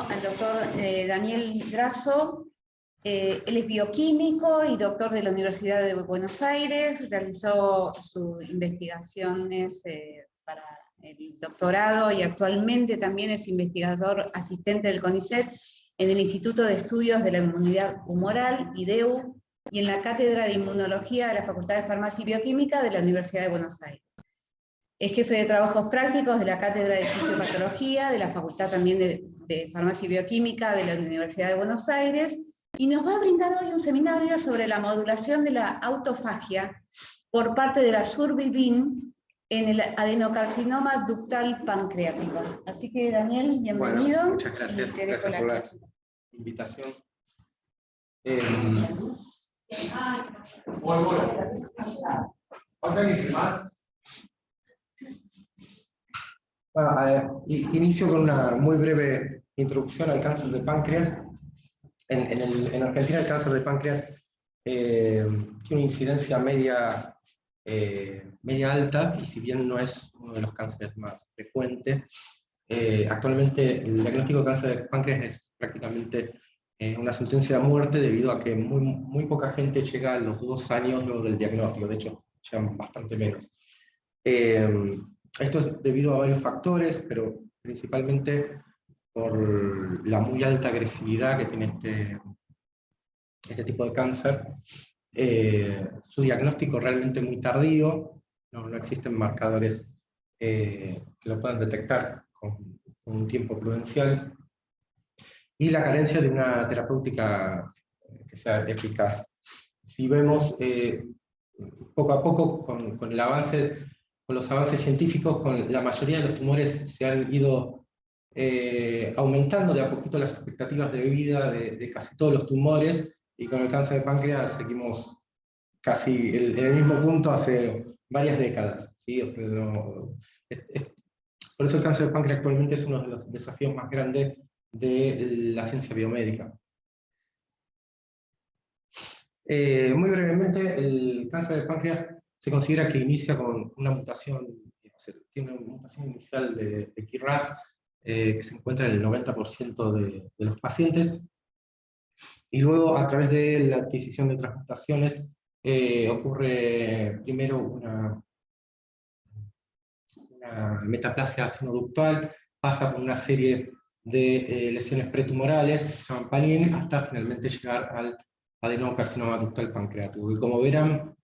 Al doctor Daniel Grasso. Él es bioquímico y doctor de la Universidad de Buenos Aires, realizó sus investigaciones para el doctorado y actualmente también es investigador asistente del CONICET en el Instituto de Estudios de la Inmunidad Humoral, IDEU, y en la Cátedra de Inmunología de la Facultad de Farmacia y Bioquímica de la Universidad de Buenos Aires. Es jefe de trabajos prácticos de la Cátedra de Fisiopatología, de la Facultad también de Farmacia y Bioquímica de la Universidad de Buenos Aires, y nos va a brindar hoy un seminario sobre la modulación de la autofagia por parte de la Survivin en el adenocarcinoma ductal pancreático. Así que, Daniel, bienvenido. Bueno, muchas gracias. Gracias por la invitación. Inicio con una muy breve introducción al cáncer de páncreas. En Argentina el cáncer de páncreas tiene una incidencia media alta, y si bien no es uno de los cánceres más frecuentes, actualmente el diagnóstico de cáncer de páncreas es prácticamente una sentencia de muerte, debido a que muy poca gente llega a los 2 años luego del diagnóstico. De hecho, llegan bastante menos. Esto es debido a varios factores, pero principalmente por la muy alta agresividad que tiene este tipo de cáncer. Su diagnóstico realmente muy tardío, no existen marcadores que lo puedan detectar con un tiempo prudencial, y la carencia de una terapéutica que sea eficaz. Si vemos poco a poco con los avances científicos, con la mayoría de los tumores se han ido aumentando de a poquito las expectativas de vida de casi todos los tumores, y con el cáncer de páncreas seguimos casi en el mismo punto hace varias décadas, ¿sí? O sea, por eso el cáncer de páncreas actualmente es uno de los desafíos más grandes de la ciencia biomédica. Muy brevemente, el cáncer de páncreas se considera que inicia con una mutación, tiene una mutación inicial de KRAS, que se encuentra en el 90% de los pacientes, y luego a través de la adquisición de otras mutaciones ocurre primero una metaplasia senoductal, pasa por una serie de lesiones pretumorales que se llaman PALIN, hasta finalmente llegar al adenocarcinoma ductal pancreático. Y como verán,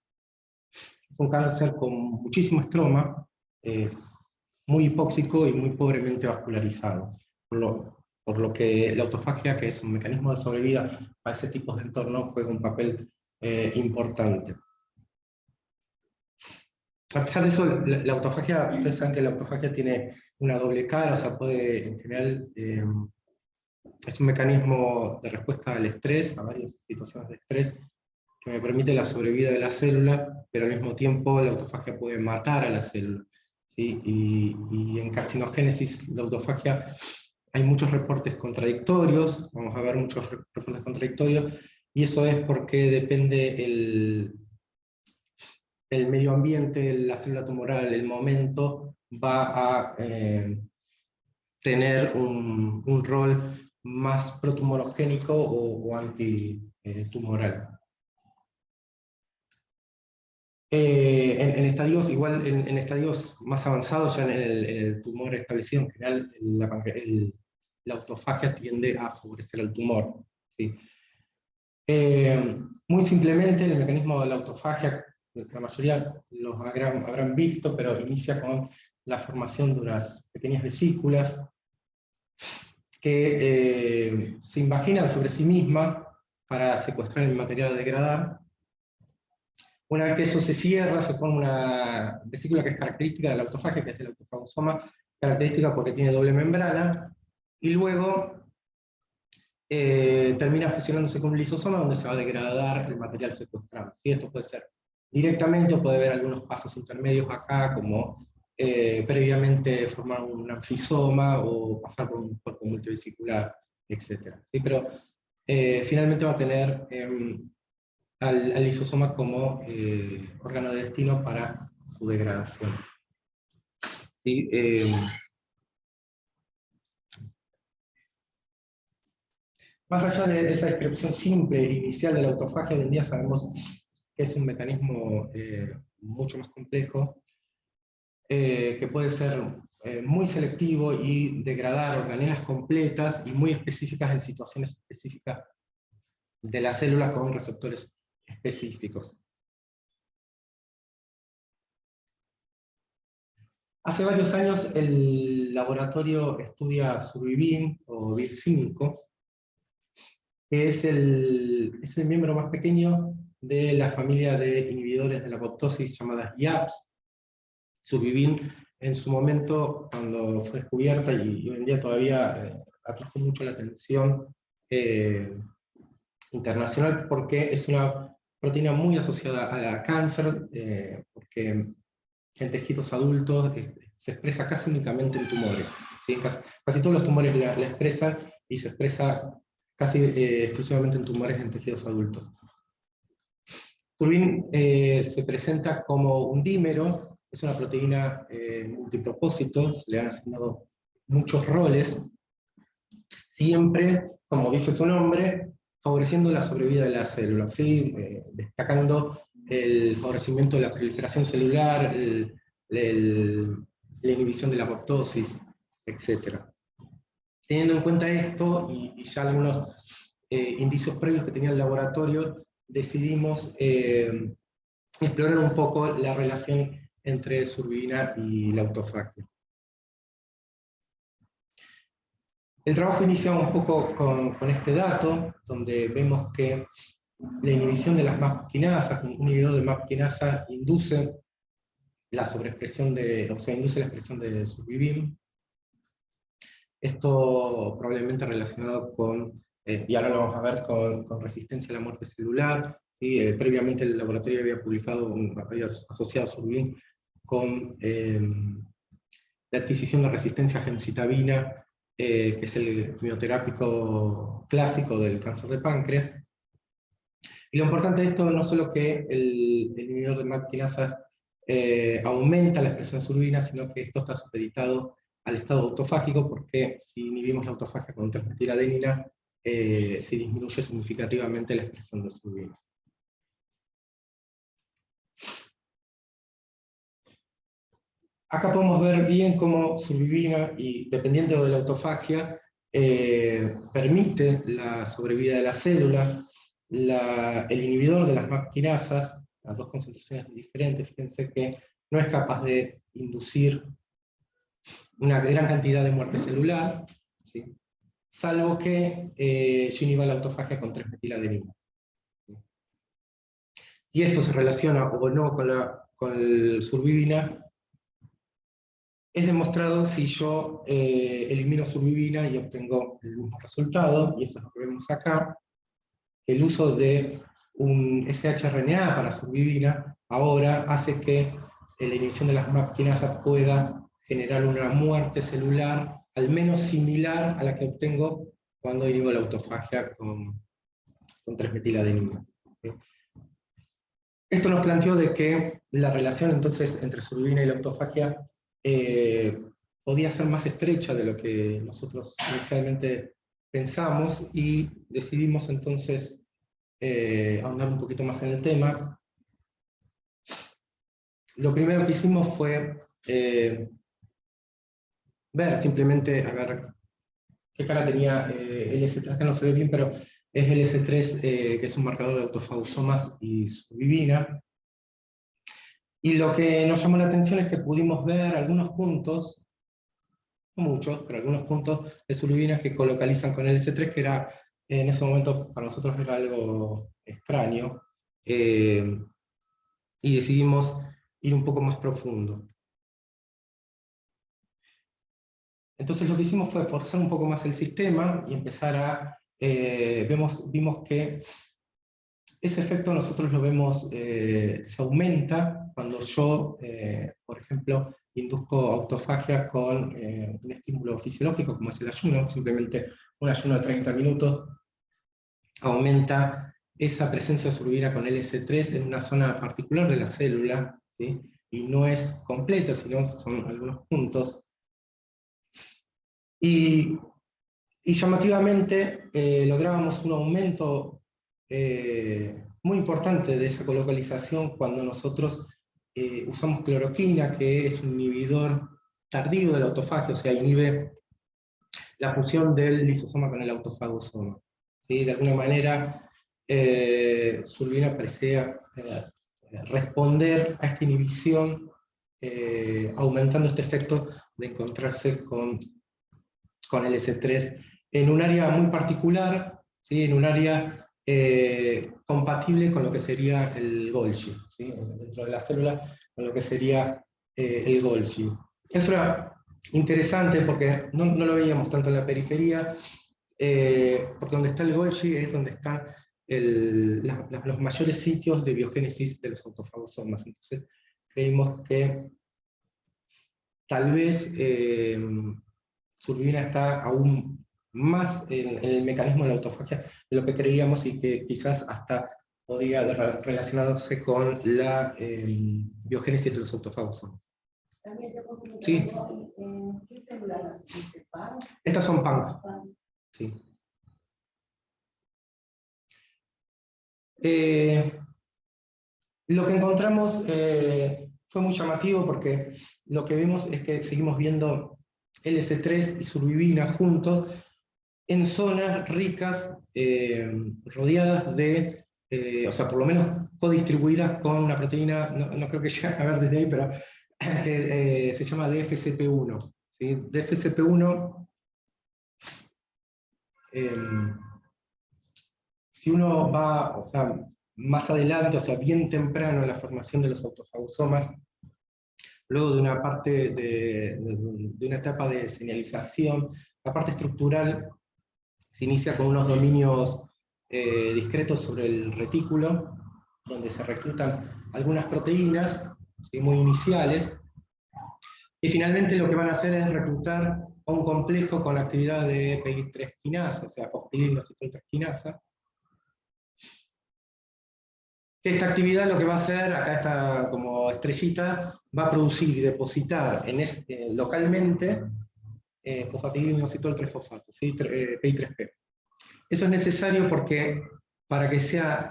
es un cáncer con muchísimo estroma, es muy hipóxico y muy pobremente vascularizado, por lo que la autofagia, que es un mecanismo de sobrevida para ese tipo de entorno, juega un papel importante. A pesar de eso, la autofagia, ustedes saben que la autofagia tiene una doble cara, o sea, puede, en general, es un mecanismo de respuesta al estrés, a varias situaciones de estrés, que me permite la sobrevida de la célula, pero al mismo tiempo la autofagia puede matar a la célula, ¿sí? Y en carcinogénesis, la autofagia, hay muchos reportes contradictorios, vamos a ver muchos reportes contradictorios, y eso es porque depende el medio ambiente, la célula tumoral, el momento, va a tener un rol más protumorogénico o antitumoral. En estadios, igual en estadios más avanzados, ya en el tumor establecido, en general la autofagia tiende a favorecer al tumor, ¿sí? Muy simplemente, el mecanismo de la autofagia, la mayoría los habrán visto, pero inicia con la formación de unas pequeñas vesículas que se imaginan sobre sí mismas para secuestrar el material a degradar. Una vez que eso se cierra, se forma una vesícula que es característica de la autofagia, que es el autofagosoma, característica porque tiene doble membrana, y luego termina fusionándose con un lisosoma, donde se va a degradar el material secuestrado. ¿Sí? Esto puede ser directamente, o puede haber algunos pasos intermedios acá, como previamente formar un anfisoma, o pasar por un cuerpo multivesicular, etc. ¿Sí? Pero finalmente va a tener al lisosoma como órgano de destino para su degradación. ¿Sí? Más allá de esa descripción simple inicial de la autofagia, hoy en día sabemos que es un mecanismo mucho más complejo, que puede ser muy selectivo y degradar organelas completas y muy específicas en situaciones específicas de las células con receptores específicos. Hace varios años el laboratorio estudia Survivin, o Vir5, que es el miembro más pequeño de la familia de inhibidores de la apoptosis llamadas IAPs. Survivin en su momento, cuando fue descubierta, y hoy en día todavía atrajo mucho la atención internacional, porque es una proteína muy asociada a cáncer, porque en tejidos adultos se expresa casi únicamente en tumores. ¿Sí? Casi todos los tumores la expresan, y se expresa casi exclusivamente en tumores en tejidos adultos. Survivin se presenta como un dímero, es una proteína multipropósito, se le han asignado muchos roles, siempre, como dice su nombre, favoreciendo la sobrevida de las células, ¿sí? Destacando el favorecimiento de la proliferación celular, la inhibición de la apoptosis, etc. Teniendo en cuenta esto, y ya algunos indicios previos que tenía el laboratorio, decidimos explorar un poco la relación entre Survivina y la autofagia. El trabajo inicia un poco con este dato, donde vemos que la inhibición de las MAP quinasas, un inhibidor de MAP quinasa induce la sobreexpresión induce la expresión de Survivin. Esto probablemente relacionado con, y ahora lo vamos a ver, con resistencia a la muerte celular. ¿Sí? Previamente el laboratorio había había asociado Survivin con la adquisición de resistencia a gemcitabina, que es el quimioterápico clásico del cáncer de páncreas. Y lo importante de esto no solo que el inhibidor de MAP quinasas aumenta la expresión de Survivina, sino que esto está supeditado al estado autofágico, porque si inhibimos la autofagia con 3-metiladenina, se disminuye significativamente la expresión de Survivina. Acá podemos ver bien cómo Survivina, y dependiendo de la autofagia, permite la sobrevida de la célula. El inhibidor de las MAP quinasas, las dos concentraciones diferentes, fíjense que no es capaz de inducir una gran cantidad de muerte celular, ¿sí? Salvo que yo inhiba la autofagia con 3-metiladenina. Si esto se relaciona o no con el Survivina, es demostrado si yo elimino Survivina y obtengo el mismo resultado, y eso es lo que vemos acá. El uso de un shRNA para Survivina ahora hace que la inhibición de las MAP quinasas pueda generar una muerte celular al menos similar a la que obtengo cuando inhibo la autofagia con 3-metiladenina. ¿Sí? Esto nos planteó de que la relación entonces entre Survivina y la autofagia podía ser más estrecha de lo que nosotros inicialmente pensamos, y decidimos entonces ahondar un poquito más en el tema. Lo primero que hicimos fue ver simplemente, a ver qué cara tenía LS3, que no se ve bien, pero es LS3, que es un marcador de autofagosomas y Survivina. Y lo que nos llamó la atención es que pudimos ver algunos puntos, no muchos, pero algunos puntos de Survivina que colocalizan con LS3, que era, en ese momento para nosotros era algo extraño, y decidimos ir un poco más profundo. Entonces lo que hicimos fue forzar un poco más el sistema y empezar a... vimos que ese efecto nosotros lo vemos, se aumenta cuando yo, por ejemplo, induzco autofagia con un estímulo fisiológico como es el ayuno. Simplemente un ayuno de 30 minutos aumenta esa presencia de Survivina con LS3 en una zona particular de la célula, ¿sí? Y no es completa, sino son algunos puntos. Y Y llamativamente lográbamos un aumento muy importante de esa colocalización cuando nosotros usamos cloroquina, que es un inhibidor tardío de la autofagia, o sea, inhibe la fusión del lisosoma con el autofagosoma. ¿Sí? De alguna manera, Surubina parecía responder a esta inhibición, aumentando este efecto de encontrarse con el S3 en un área muy particular, ¿sí? En un área compatible con lo que sería el Golgi, ¿sí? Dentro de la célula, con lo que sería el Golgi. Eso era interesante porque no lo veíamos tanto en la periferia, porque donde está el Golgi es donde están los mayores sitios de biogénesis de los autofagosomas. Entonces creímos que tal vez Surubina está aún más en el mecanismo de la autofagia de lo que creíamos, y que quizás hasta podía relacionarse con la biogénesis de los autofagosomas. También te puedo preguntar, Sí. ¿qué células naciste? ¿PAN? Estas son PANC. Sí. Lo que encontramos fue muy llamativo, porque lo que vemos es que seguimos viendo LS3 y Surubina juntos en zonas ricas, rodeadas de, o sea, por lo menos codistribuidas con una proteína, no creo que llegue a ver desde ahí, pero que se llama DFCP1. ¿Sí? DFCP1, si uno va, o sea, más adelante, o sea, bien temprano en la formación de los autofagosomas, luego de una parte de una etapa de señalización, la parte estructural se inicia con unos dominios discretos sobre el retículo, donde se reclutan algunas proteínas, ¿sí? Muy iniciales, y finalmente lo que van a hacer es reclutar a un complejo con actividad de PI3 quinasa, o sea, fosfatidilinoacetyltransferasa quinasa. Esta actividad lo que va a hacer, acá está como estrellita, va a producir y depositar localmente fosfatidilinoacetol 3-fosfato, ¿sí? PI3P. Eso es necesario porque para que sea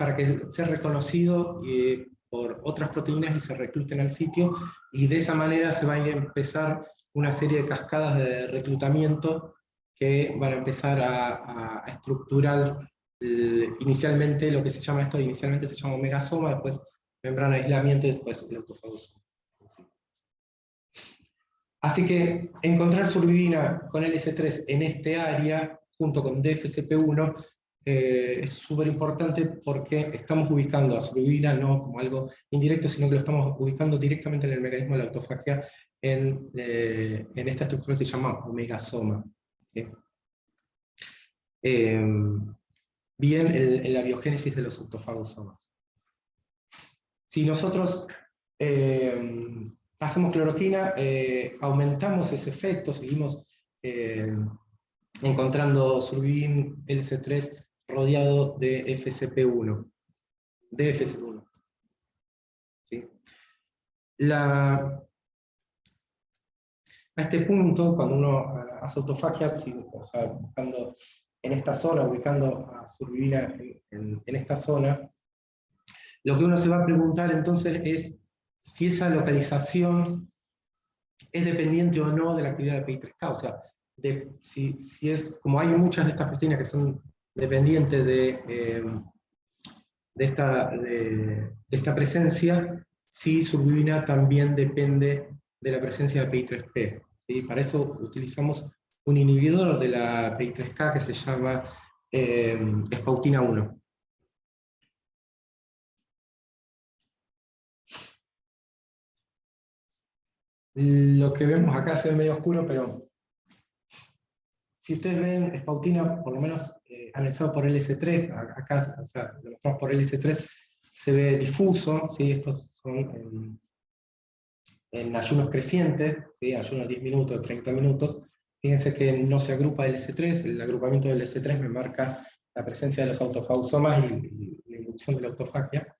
reconocido por otras proteínas y se recluten al sitio, y de esa manera se va a empezar una serie de cascadas de reclutamiento que van a empezar a estructurar inicialmente lo que se llama esto, inicialmente se llama omegasoma, después membrana de aislamiento y después el autofagosoma. Así que encontrar Surubina con LS3 en este área, junto con DFCP1, es súper importante, porque estamos ubicando a Surubina no como algo indirecto, sino que lo estamos ubicando directamente en el mecanismo de la autofagia, en esta estructura que se llama omegasoma. ¿Sí? Bien en la biogénesis de los autofagosomas. Si nosotros hacemos cloroquina, aumentamos ese efecto, seguimos encontrando Surubin LC3 rodeado de FCP1. De FCP1. ¿Sí? A este punto, cuando uno hace autofagia, o sea, buscando en esta zona, ubicando a Surubina en esta zona, lo que uno se va a preguntar entonces es si esa localización es dependiente o no de la actividad de PI3K, o sea, si es, como hay muchas de estas proteínas que son dependientes de esta presencia, si Surubina también depende de la presencia de PI3P. ¿Sí? Para eso utilizamos un inhibidor de la PI3K que se llama Spautina 1. Lo que vemos acá se ve medio oscuro, pero si ustedes ven Spautina, por lo menos analizado por LS3, acá, o sea, lo mostramos por LS3, se ve difuso, ¿sí? Estos son en ayunos crecientes, ¿sí? Ayunos de 10 minutos, 30 minutos. Fíjense que no se agrupa LS3, el agrupamiento del LS3 me marca la presencia de los autofagosomas y la inducción de la autofagia.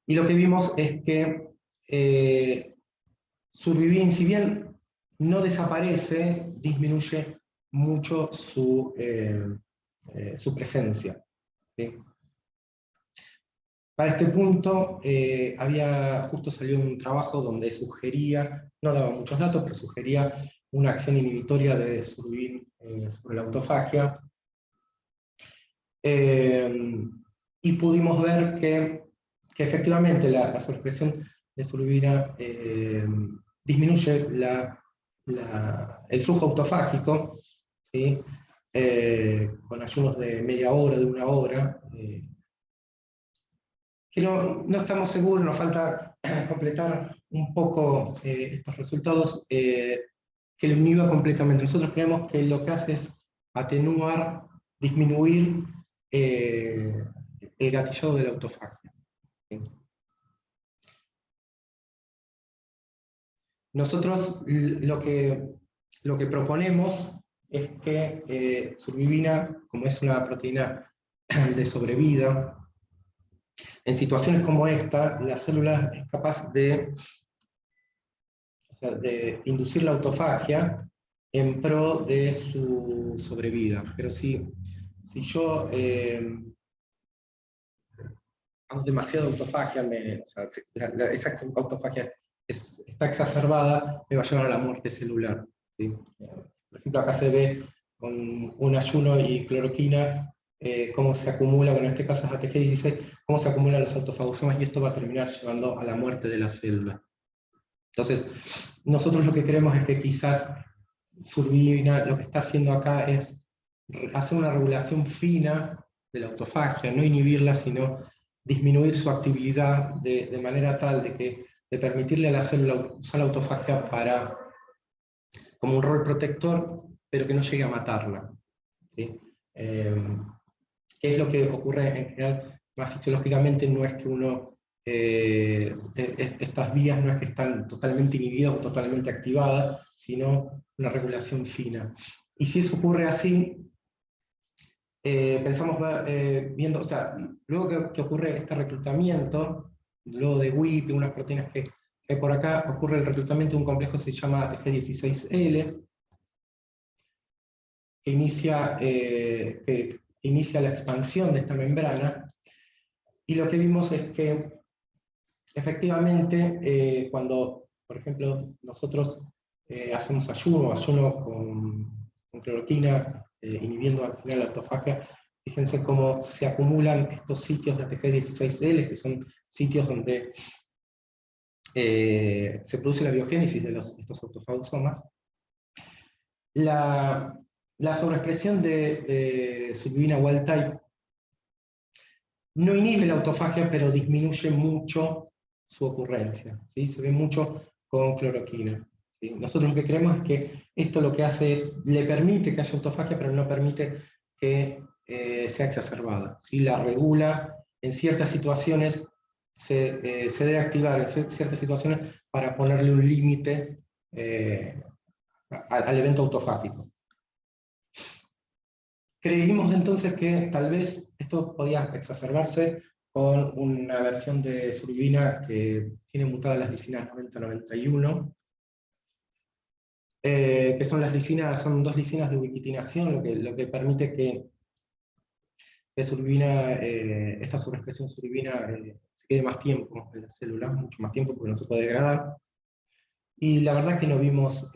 Y lo que vimos es que Surubin, si bien no desaparece, disminuye mucho su presencia, ¿sí? Para este punto, justo salió un trabajo donde sugería, no daba muchos datos, pero sugería una acción inhibitoria de Surubin sobre la autofagia. Y pudimos ver que efectivamente la sobreexpresión de Surubina disminuye el flujo autofágico, ¿sí? Con ayunos de media hora, de una hora, que no estamos seguros, nos falta completar un poco estos resultados, que lo inhiba completamente. Nosotros creemos que lo que hace es atenuar, disminuir el gatillado de la autofagia. ¿Sí? Nosotros lo que proponemos es que Surubina, como es una proteína de sobrevida, en situaciones como esta, la célula es capaz de inducir la autofagia en pro de su sobrevida. Pero si yo hago demasiada autofagia, esa autofagia está exacerbada, me va a llevar a la muerte celular, ¿sí? Por ejemplo, acá se ve con un ayuno y cloroquina cómo se acumula, bueno, en este caso es ATG16, cómo se acumulan los autofagosomas, y esto va a terminar llevando a la muerte de la célula. Entonces, nosotros lo que queremos es que quizás Surubina lo que está haciendo acá es hacer una regulación fina de la autofagia, no inhibirla, sino disminuir su actividad de manera tal de permitirle a la célula usar la autofagia como un rol protector, pero que no llegue a matarla, ¿sí? ¿Qué es lo que ocurre en general? Más fisiológicamente no es que estas vías no es que están totalmente inhibidas o totalmente activadas, sino una regulación fina. Y si eso ocurre así, pensamos viendo, o sea, luego que ocurre este reclutamiento, luego de WIP, unas proteínas que hay por acá, ocurre el reclutamiento de un complejo que se llama ATG16L, que inicia la expansión de esta membrana, y lo que vimos es que efectivamente cuando, por ejemplo, nosotros hacemos ayuno con cloroquina, inhibiendo al final la autofagia, fíjense cómo se acumulan estos sitios de ATG16L, que son sitios donde se produce la biogénesis de estos autofagosomas. La sobreexpresión de Surubina wild type no inhibe la autofagia, pero disminuye mucho su ocurrencia, ¿sí? Se ve mucho con cloroquina, ¿sí? Nosotros lo que creemos es que esto lo que hace es, le permite que haya autofagia, pero no permite que sea exacerbada, ¿sí? La regula en ciertas situaciones, se debe activar en ciertas situaciones para ponerle un límite al evento autofágico. Creímos entonces que tal vez esto podía exacerbarse con una versión de Surubina que tiene mutadas las lisinas 90-91, que son dos lisinas de ubiquitinación, lo que permite que Surubina, esta sobreexpresión Surubina se quede más tiempo en la célula, mucho más tiempo, porque no se puede degradar. Y la verdad es que no vimos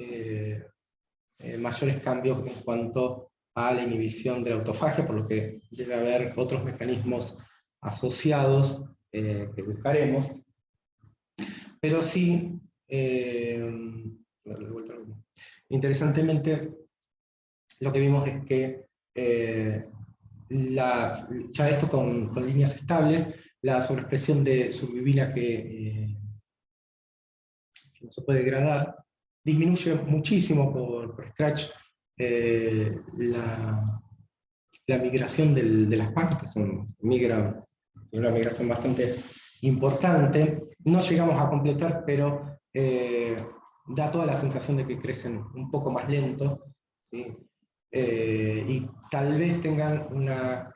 mayores cambios en cuanto a la inhibición de la autofagia, por lo que debe haber otros mecanismos asociados que buscaremos. Pero sí, interesantemente, lo que vimos es que ya esto con líneas estables, la sobreexpresión de Surubina que no se puede degradar, disminuye muchísimo por Scratch la migración de las PAC, que migran una migración bastante importante. No llegamos a completar, pero da toda la sensación de que crecen un poco más lento, ¿sí? Y tal vez tengan una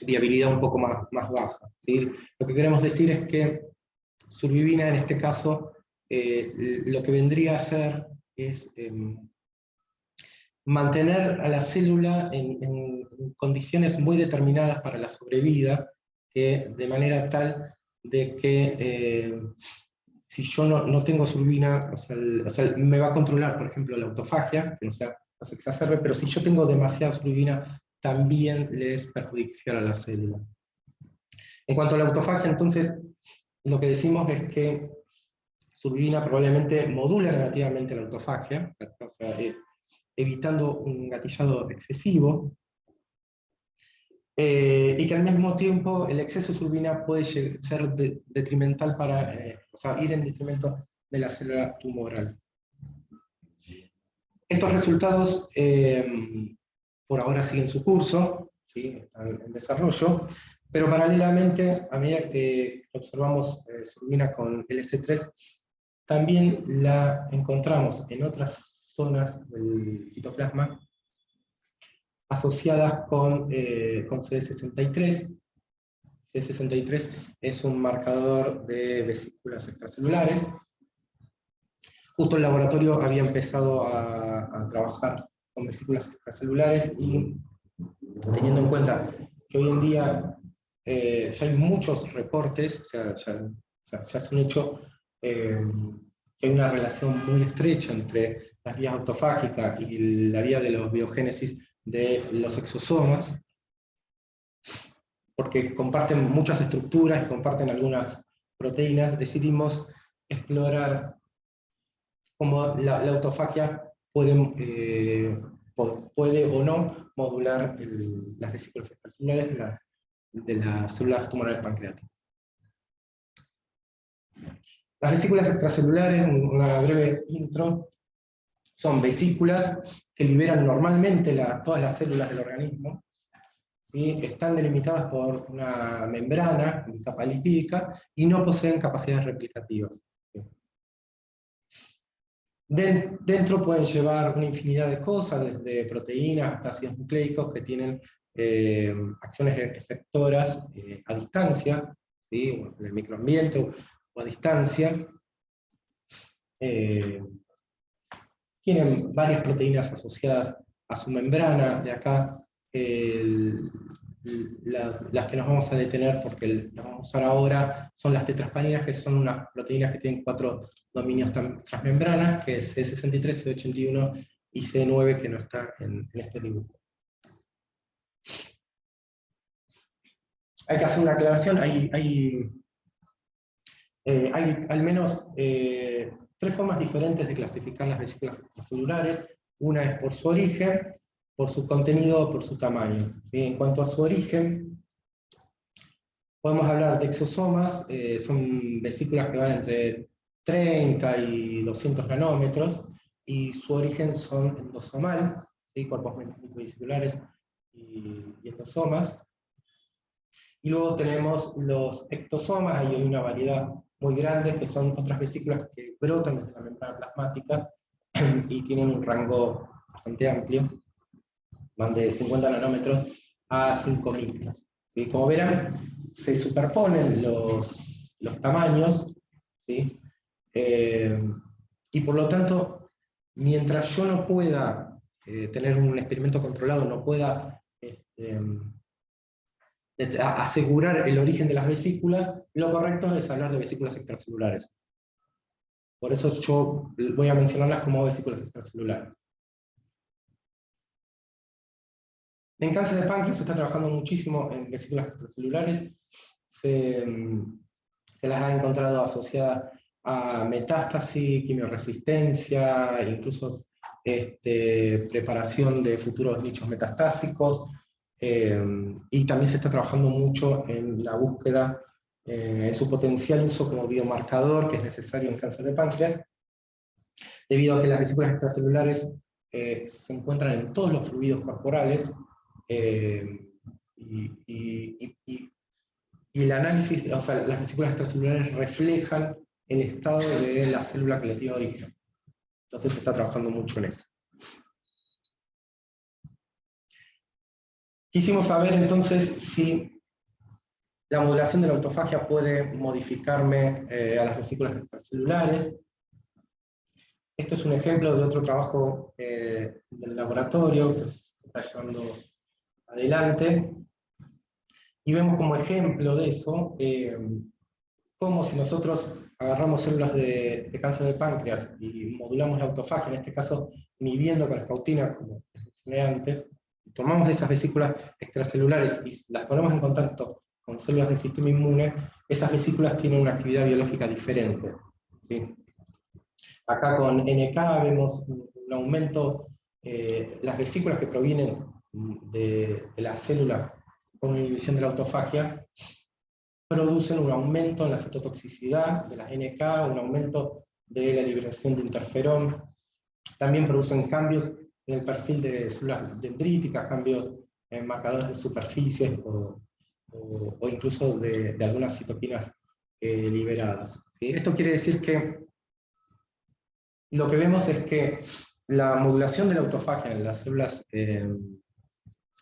viabilidad un poco más baja, ¿sí? Lo que queremos decir es que Surubina en este caso lo que vendría a hacer es mantener a la célula en condiciones muy determinadas para la sobrevida, que de manera tal de que si yo no tengo surbina, o sea, me va a controlar, por ejemplo, la autofagia, que no se exacerbe, pero si yo tengo demasiada surbina, también le es perjudicial a la célula. En cuanto a la autofagia, entonces, lo que decimos es que surbina probablemente modula negativamente la autofagia, o sea, evitando un gatillado excesivo, y que al mismo tiempo el exceso de surbina puede ser detrimental para, o sea, ir en detrimento de la célula tumoral. Estos resultados por ahora siguen su curso, ¿sí? Están en desarrollo, pero paralelamente, a medida que observamos surbina con LC3, también la encontramos en otras zonas del citoplasma asociadas con CD63. CD63 es un marcador de vesículas extracelulares. Justo el laboratorio había empezado a trabajar con vesículas extracelulares y teniendo en cuenta que hoy en día ya hay muchos reportes, o sea, ya es un hecho que hay una relación muy estrecha entre las vías autofágicas y la vía de la biogénesis de los exosomas, porque comparten muchas estructuras, comparten algunas proteínas. Decidimos explorar cómo la autofagia puede o no modular las vesículas extracelulares de las células tumorales pancreáticas. Las vesículas extracelulares, una breve intro, son vesículas que liberan normalmente todas las células del organismo, ¿sí? Están delimitadas por una membrana, una capa lipídica, y no poseen capacidades replicativas. Dentro pueden llevar una infinidad de cosas, desde proteínas hasta ácidos nucleicos que tienen acciones efectoras a distancia, ¿sí? En el microambiente o a distancia. Tienen varias proteínas asociadas a su membrana. De acá las que nos vamos a detener, porque las vamos a usar ahora, son las tetraspaninas, que son unas proteínas que tienen 4 dominios transmembranas, que es C63, C81 y C9, que no está en este dibujo. Hay que hacer una aclaración, hay al menos 3 formas diferentes de clasificar las vesículas extracelulares. Una es por su origen, por su contenido o por su tamaño, ¿sí? En cuanto a su origen, podemos hablar de exosomas, son vesículas que van entre 30 y 200 nanómetros, y su origen son endosomal, ¿sí? Cuerpos microvesiculares y endosomas. Y luego tenemos los ectosomas, y hay una variedad muy grande, que son otras vesículas que brotan desde la membrana plasmática y tienen un rango bastante amplio, van de 50 nanómetros a 5 micras. ¿Sí? Como verán, se superponen los tamaños, ¿sí? Y por lo tanto, mientras yo no pueda tener un experimento controlado, no pueda asegurar el origen de las vesículas, lo correcto es hablar de vesículas extracelulares. Por eso yo voy a mencionarlas como vesículas extracelulares. En cáncer de páncreas se está trabajando muchísimo en vesículas extracelulares. Se las ha encontrado asociadas a metástasis, quimioresistencia, incluso preparación de futuros nichos metastásicos. Y también se está trabajando mucho en la búsqueda, en su potencial uso como biomarcador, que es necesario en cáncer de páncreas, debido a que las vesículas extracelulares se encuentran en todos los fluidos corporales, y el análisis, o sea, las vesículas extracelulares reflejan el estado de la célula que les dio origen. Entonces se está trabajando mucho en eso. Quisimos saber entonces si la modulación de la autofagia puede modificarme a las vesículas extracelulares. Esto es un ejemplo de otro trabajo del laboratorio que se está llevando adelante. Y vemos como ejemplo de eso, cómo si nosotros agarramos células de cáncer de páncreas y modulamos la autofagia, en este caso inhibiendo con la escautina, como mencioné antes, tomamos esas vesículas extracelulares y las ponemos en contacto con células del sistema inmune, esas vesículas tienen una actividad biológica diferente, ¿sí? Acá con NK vemos un aumento, las vesículas que provienen de la célula con inhibición de la autofagia, producen un aumento en la citotoxicidad de las NK, un aumento de la liberación de interferón, también producen cambios en el perfil de células dendríticas, cambios en marcadores de superficies o incluso de algunas citoquinas liberadas, ¿sí? Esto quiere decir que lo que vemos es que la modulación de la autofagia en las células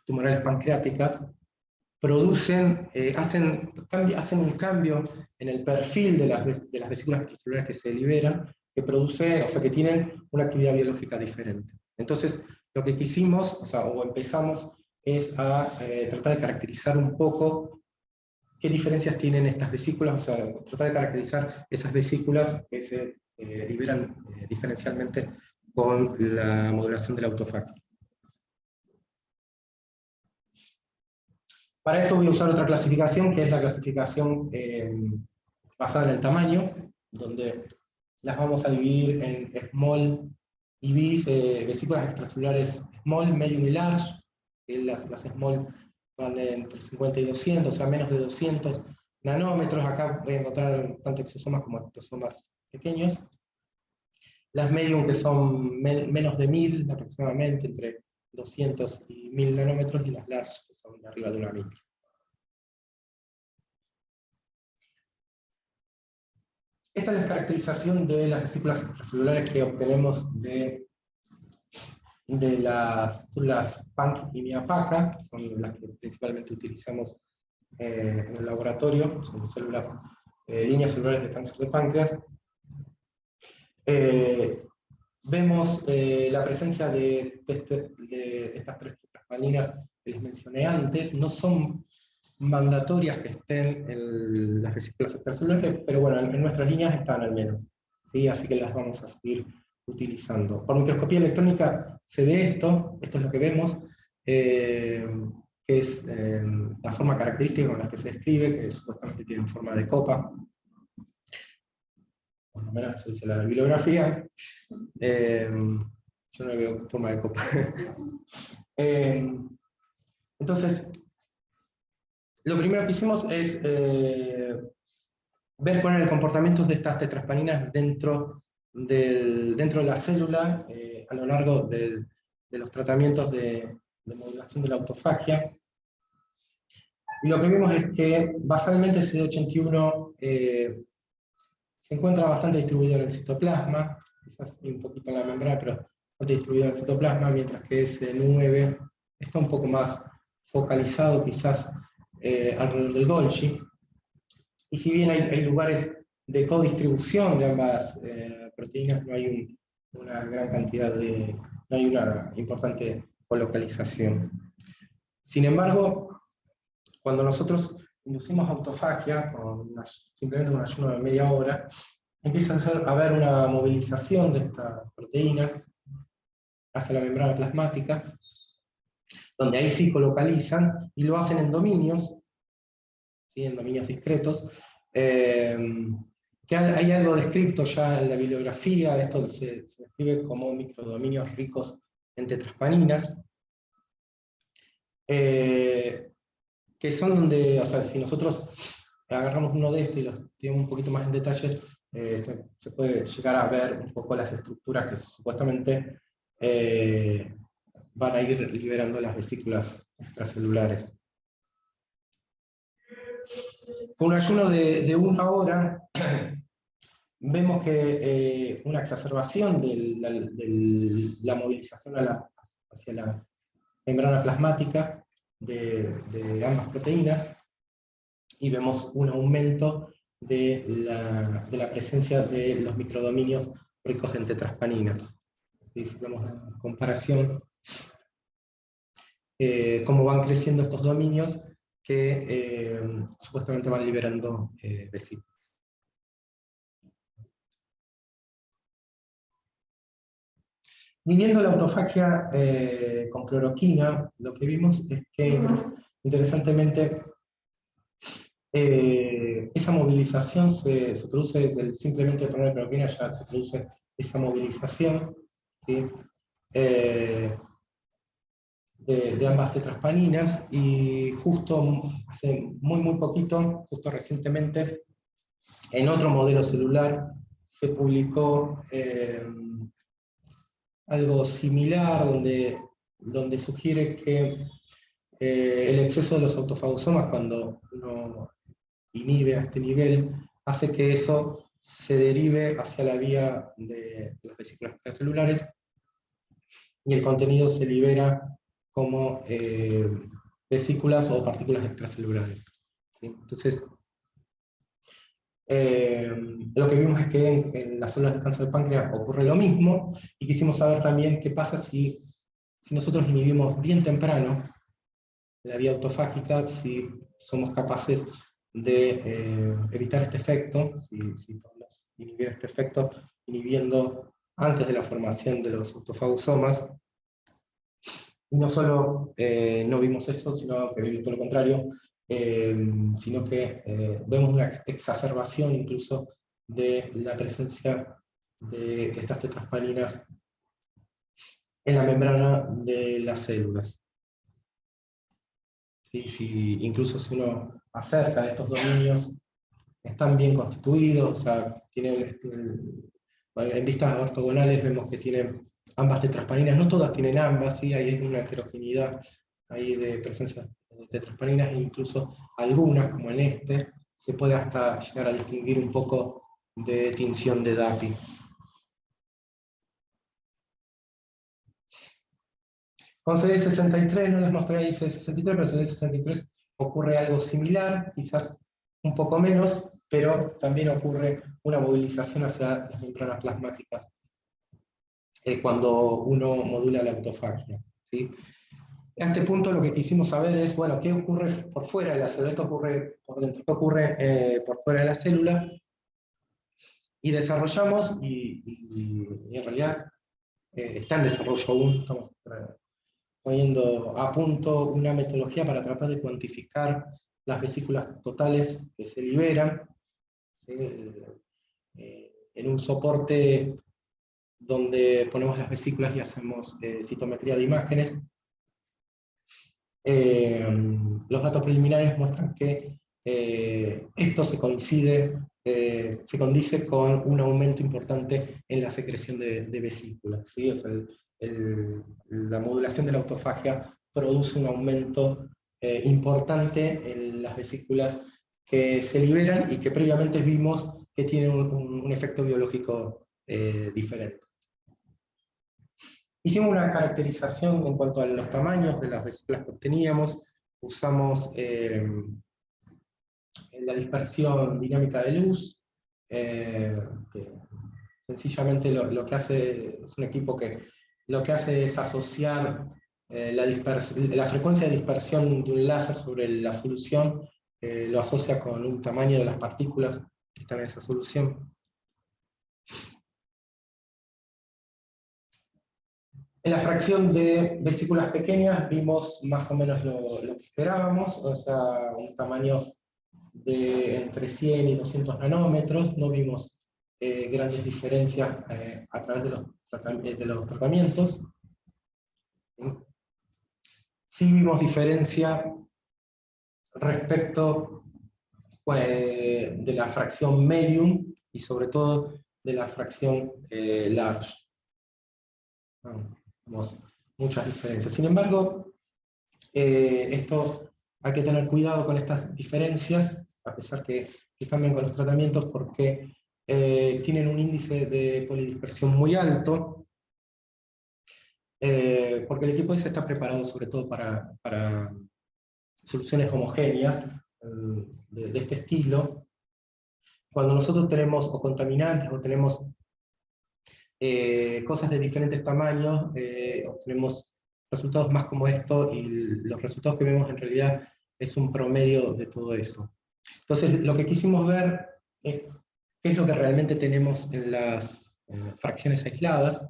tumorales pancreáticas hacen un cambio en el perfil de las vesículas extracelulares que se liberan, que tienen una actividad biológica diferente. Entonces, lo que quisimos, o empezamos, es a tratar de caracterizar un poco qué diferencias tienen estas vesículas, tratar de caracterizar esas vesículas que se liberan diferencialmente con la modulación de la autofagia. Para esto voy a usar otra clasificación, que es la clasificación basada en el tamaño, donde las vamos a dividir en small y big, vesículas extracelulares small, medium y large. Las small van de entre 50 y 200, o sea, menos de 200 nanómetros. Acá voy a encontrar tanto exosomas como ectosomas pequeños. Las medium, que son menos de 1000 aproximadamente, entre 200 y 1000 nanómetros, y las large, que son de arriba de una micro. Esta es la caracterización de las vesículas extracelulares que obtenemos de las células PANC y MIA-PACA, que son las que principalmente utilizamos en el laboratorio, son células, líneas celulares de cáncer de páncreas. Vemos la presencia de estas tres traspaninas que les mencioné antes. No son mandatorias que estén en las vesículas extracelulares, pero bueno, en nuestras líneas están al menos, ¿sí? Así que las vamos a seguir utilizando. Por microscopía electrónica se ve esto es lo que vemos, que es la forma característica con la que se describe, que supuestamente tienen forma de copa. Por lo menos eso dice la bibliografía. Yo no veo forma de copa. Entonces, lo primero que hicimos es ver cuál era el comportamiento de estas tetraspaninas dentro de la célula a lo largo de los tratamientos de modulación de la autofagia. Y lo que vemos es que basalmente CD81 se encuentra bastante distribuido en el citoplasma, quizás un poquito en la membrana, pero bastante distribuido en el citoplasma, mientras que S9 está un poco más focalizado quizás alrededor del Golgi. Y si bien hay lugares de codistribución de ambas proteínas, no hay una gran cantidad no hay una importante colocalización. Sin embargo, cuando nosotros inducimos autofagia, simplemente un ayuno de media hora, empieza a haber una movilización de estas proteínas hacia la membrana plasmática, donde ahí sí colocalizan, y lo hacen en dominios, ¿sí? En dominios discretos, que hay algo descrito ya en la bibliografía. Esto se describe como microdominios ricos en tetraspaninas, que son donde, si nosotros agarramos uno de estos y los tenemos un poquito más en detalle, se puede llegar a ver un poco las estructuras que supuestamente van a ir liberando las vesículas extracelulares. Con un ayuno de una hora, vemos que una exacerbación de la movilización hacia la membrana plasmática de ambas proteínas, y vemos un aumento de la presencia de los microdominios ricos en tetraspaninas. ¿Sí? Si vemos en comparación cómo van creciendo estos dominios que supuestamente van liberando vesículas. Midiendo la autofagia con cloroquina, lo que vimos es que, interesantemente, esa movilización se produce desde simplemente poner cloroquina, ya se produce esa movilización, ¿sí? De ambas tetraspaninas, y justo hace muy poquito, justo recientemente, en otro modelo celular se publicó algo similar, donde sugiere que el exceso de los autofagosomas, cuando uno inhibe a este nivel, hace que eso se derive hacia la vía de las vesículas extracelulares, y el contenido se libera como vesículas o partículas extracelulares. ¿Sí? Entonces, lo que vimos es que en las células de cáncer de páncreas ocurre lo mismo, y quisimos saber también qué pasa si nosotros inhibimos bien temprano la vía autofágica, si somos capaces de evitar este efecto, si podemos inhibir este efecto inhibiendo antes de la formación de los autofagosomas. Y no solo no vimos eso, sino que vimos todo lo contrario, sino que vemos una exacerbación incluso de la presencia de estas tetraspaninas en la membrana de las células. ¿Sí? Incluso si uno acerca de estos dominios, están bien constituidos, o sea, bueno, en vistas ortogonales vemos que tienen ambas tetraspaninas, no todas tienen ambas, ¿sí? Hay una heterogeneidad ahí de presencia de tetraspaninas, e incluso algunas, como en este, se puede hasta llegar a distinguir un poco de tinción de DAPI. Con CD63, no les mostré ahí CD63, pero CD63 ocurre algo similar, quizás un poco menos, pero también ocurre una movilización hacia las membranas plasmáticas cuando uno modula la autofagia. ¿Sí? A este punto lo que quisimos saber es, bueno, ¿qué ocurre por fuera de la célula? Esto ocurre por dentro, ¿qué ocurre por fuera de la célula? Y desarrollamos, y en realidad está en desarrollo aún, estamos poniendo a punto una metodología para tratar de cuantificar las vesículas totales que se liberan en un soporte donde ponemos las vesículas y hacemos citometría de imágenes. Los datos preliminares muestran que esto se condice con un aumento importante en la secreción de vesículas, ¿sí? O sea, la modulación de la autofagia produce un aumento importante en las vesículas que se liberan y que previamente vimos que tienen un efecto biológico diferente. Hicimos una caracterización en cuanto a los tamaños de las vesículas que obteníamos, usamos la dispersión dinámica de luz, que sencillamente lo que hace, es un equipo que lo que hace es asociar la frecuencia de dispersión de un láser sobre la solución, lo asocia con un tamaño de las partículas que están en esa solución. En la fracción de vesículas pequeñas vimos más o menos lo que esperábamos, o sea, un tamaño de entre 100 y 200 nanómetros, no vimos grandes diferencias a través de los tratamientos. Sí vimos diferencia respecto de la fracción medium y sobre todo de la fracción large. Vemos muchas diferencias. Sin embargo, esto hay que tener cuidado con estas diferencias, a pesar que cambian con los tratamientos, porque tienen un índice de polidispersión muy alto, porque el equipo ese está preparado sobre todo para soluciones homogéneas de este estilo. Cuando nosotros tenemos o contaminantes o tenemos cosas de diferentes tamaños, obtenemos resultados más como esto, y los resultados que vemos en realidad es un promedio de todo eso. Entonces, lo que quisimos ver es qué es lo que realmente tenemos en las fracciones aisladas,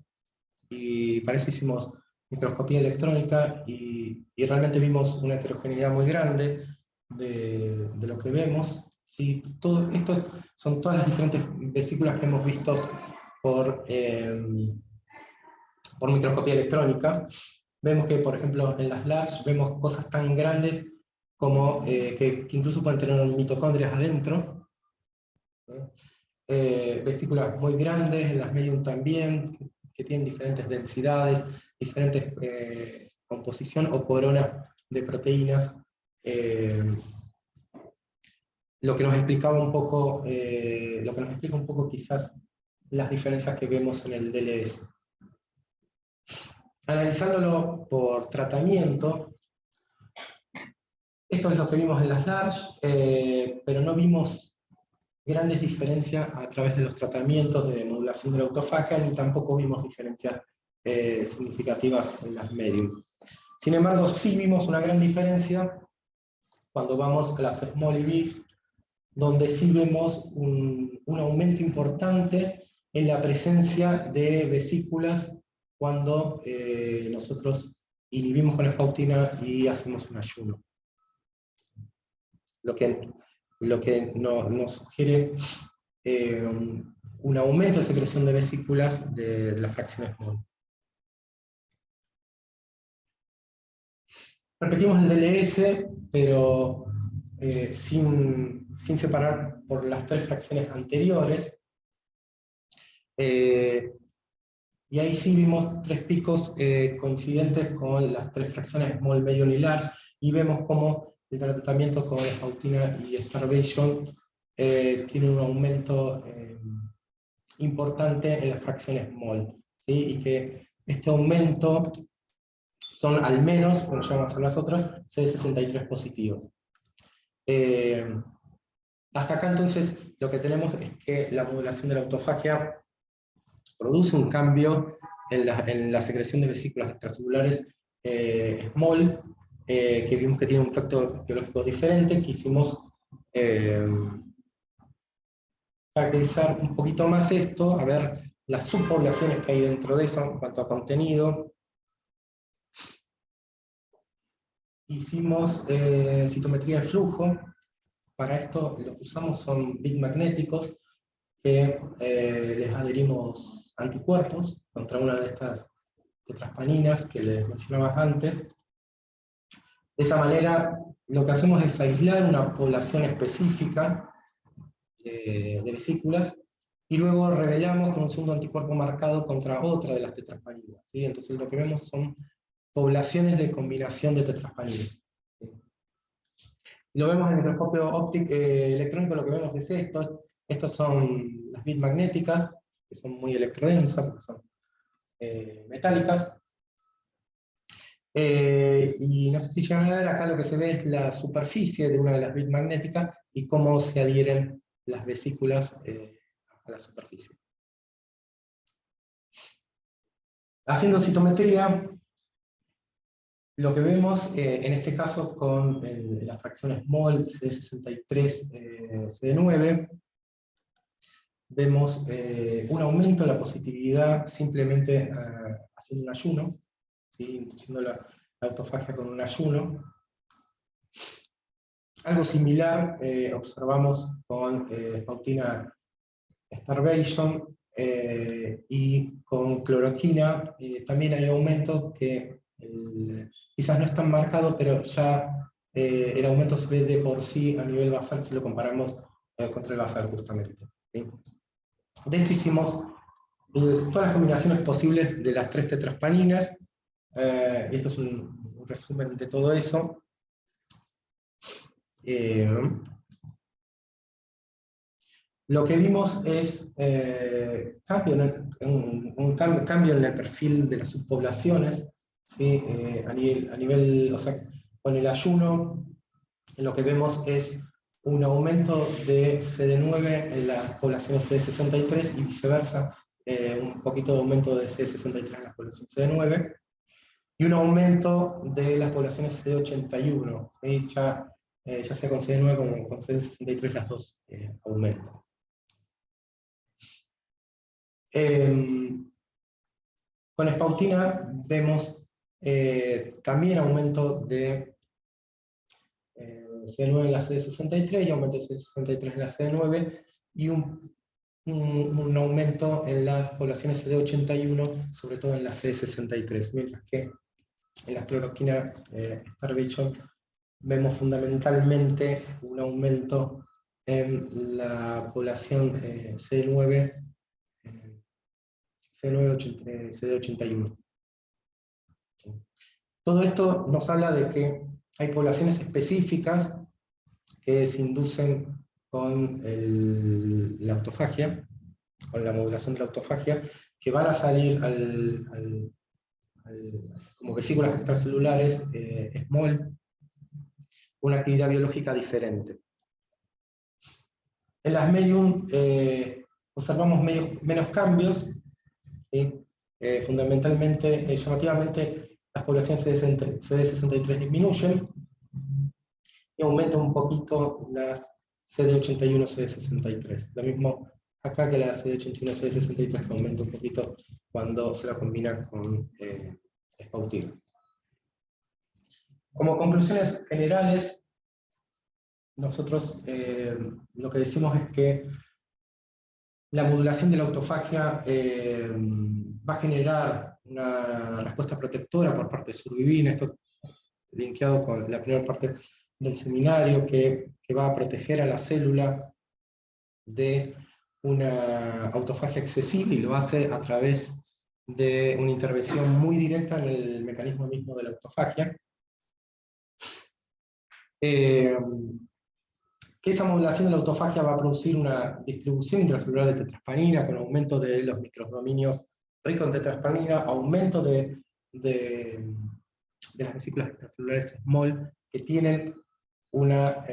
y para eso hicimos microscopía electrónica, y realmente vimos una heterogeneidad muy grande de lo que vemos. ¿Sí? Todo esto son todas las diferentes vesículas que hemos visto por microscopía electrónica. Vemos que, por ejemplo, en las LARGE vemos cosas tan grandes como que incluso pueden tener mitocondrias adentro. Vesículas muy grandes, en las medium también, que tienen diferentes densidades, diferentes composición o corona de proteínas. Lo que nos explicaba un poco, lo que nos explica un poco quizás las diferencias que vemos en el DLS. Analizándolo por tratamiento, esto es lo que vimos en las LARGE, pero no vimos grandes diferencias a través de los tratamientos de modulación de la autofagia, ni tampoco vimos diferencias significativas en las medium. Sin embargo, sí vimos una gran diferencia cuando vamos a las small IVs, donde sí vemos un aumento importante en la presencia de vesículas cuando nosotros inhibimos con efautina y hacemos un ayuno. Lo que nos sugiere un aumento de secreción de vesículas de las fracciones small. Repetimos el DLS, pero sin separar por las tres fracciones anteriores. Y ahí sí vimos tres picos coincidentes con las tres fracciones small, medium y large, y vemos cómo el tratamiento con efautina y starvation tiene un aumento importante en las fracciones small, ¿sí? Y que este aumento son al menos, como ya vamos a ver las otras, CD63 positivos. Hasta acá entonces lo que tenemos es que la modulación de la autofagia produce un cambio en la secreción de vesículas extracelulares small, que vimos que tiene un efecto biológico diferente. Quisimos caracterizar un poquito más esto, a ver las subpoblaciones que hay dentro de eso en cuanto a contenido. Hicimos citometría de flujo. Para esto lo que usamos son bit magnéticos, que les adherimos anticuerpos contra una de estas tetraspaninas que les mencionaba antes. De esa manera, lo que hacemos es aislar una población específica de vesículas, y luego revelamos con un segundo anticuerpo marcado contra otra de las tetraspaninas, ¿sí? Entonces lo que vemos son poblaciones de combinación de tetraspaninas. Si lo vemos en el microscopio óptico electrónico, lo que vemos es esto. Estos son las bit magnéticas, que son muy electrodensas, porque son metálicas. Y no sé si llegan a ver, acá lo que se ve es la superficie de una de las bit magnéticas y cómo se adhieren las vesículas a la superficie. Haciendo citometría, lo que vemos en este caso con la fracción small CD63, CD9, vemos un aumento en la positividad simplemente haciendo un ayuno, ¿sí? Induciendo la autofagia con un ayuno. Algo similar observamos con efautina starvation, y con cloroquina también hay aumento que quizás no es tan marcado, pero ya el aumento se ve de por sí a nivel basal si lo comparamos contra el basal justamente, ¿sí? De esto hicimos todas las combinaciones posibles de las tres tetraspaninas, y esto es un resumen de todo eso. Lo que vimos es un cambio en el perfil de las subpoblaciones, ¿sí? a nivel, o sea, con el ayuno, lo que vemos es un aumento de CD9 en las poblaciones CD63 y viceversa un poquito de aumento de CD63 en la población CD9, y un aumento de las poblaciones CD81, ¿sí? Ya sea con CD9 como con CD63 las dos aumentan. Con espautina vemos también aumento de CD9 en la CD63 y aumento de CD63 en la CD9, y un aumento en las poblaciones CD81, sobre todo en la CD63, mientras que en la cloroquina Starvation vemos fundamentalmente un aumento en la población CD9, CD81. Todo esto nos habla de que hay poblaciones específicas que se inducen con la autofagia, con la modulación de la autofagia, que van a salir como vesículas extracelulares small, una actividad biológica diferente. En las medium observamos menos cambios, ¿sí? Fundamentalmente, llamativamente, las poblaciones CD63 disminuyen, y aumenta un poquito las CD81, CD63. Lo mismo acá que la CD81, CD63, que aumenta un poquito cuando se la combina con espautina. Como conclusiones generales, nosotros lo que decimos es que la modulación de la autofagia va a generar una respuesta protectora por parte de Survivin, esto linkeado con la primera parte del seminario, que va a proteger a la célula de una autofagia excesiva, y lo hace a través de una intervención muy directa en el mecanismo mismo de la autofagia. Que esa modulación de la autofagia va a producir una distribución intracelular de tetraspanina, con aumento de los microdominios ricos en tetraspanina, aumento de las vesículas extracelulares small, que tienen una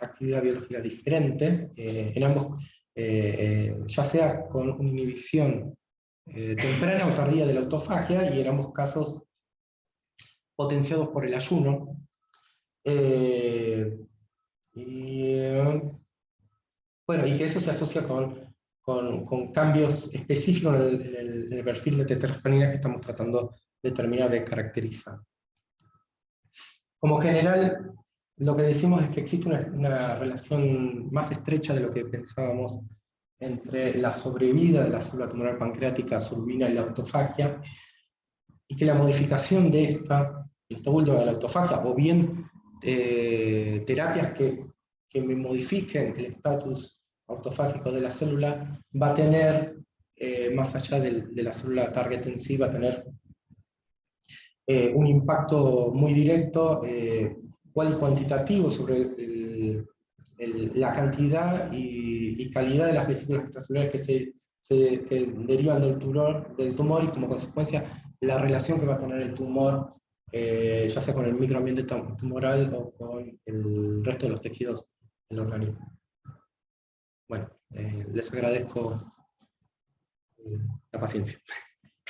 actividad biológica diferente, en ambos, ya sea con una inhibición temprana o tardía de la autofagia, y en ambos casos potenciados por el ayuno. Bueno, y que eso se asocia con cambios específicos en el perfil de tetraspanina que estamos tratando de terminar de caracterizar. Como general, lo que decimos es que existe una relación más estrecha de lo que pensábamos entre la sobrevida de la célula tumoral pancreática Survivina y la autofagia, y que la modificación de esta última de la autofagia, o bien terapias que me modifiquen el estatus autofágico de la célula, va a tener, más allá de la célula target en sí, va a tener un impacto muy directo, cual y cuantitativo, sobre la cantidad y calidad de las vesículas extracelulares que derivan del tumor, y como consecuencia la relación que va a tener el tumor, ya sea con el microambiente tumoral o con el resto de los tejidos del organismo. Bueno, les agradezco la paciencia.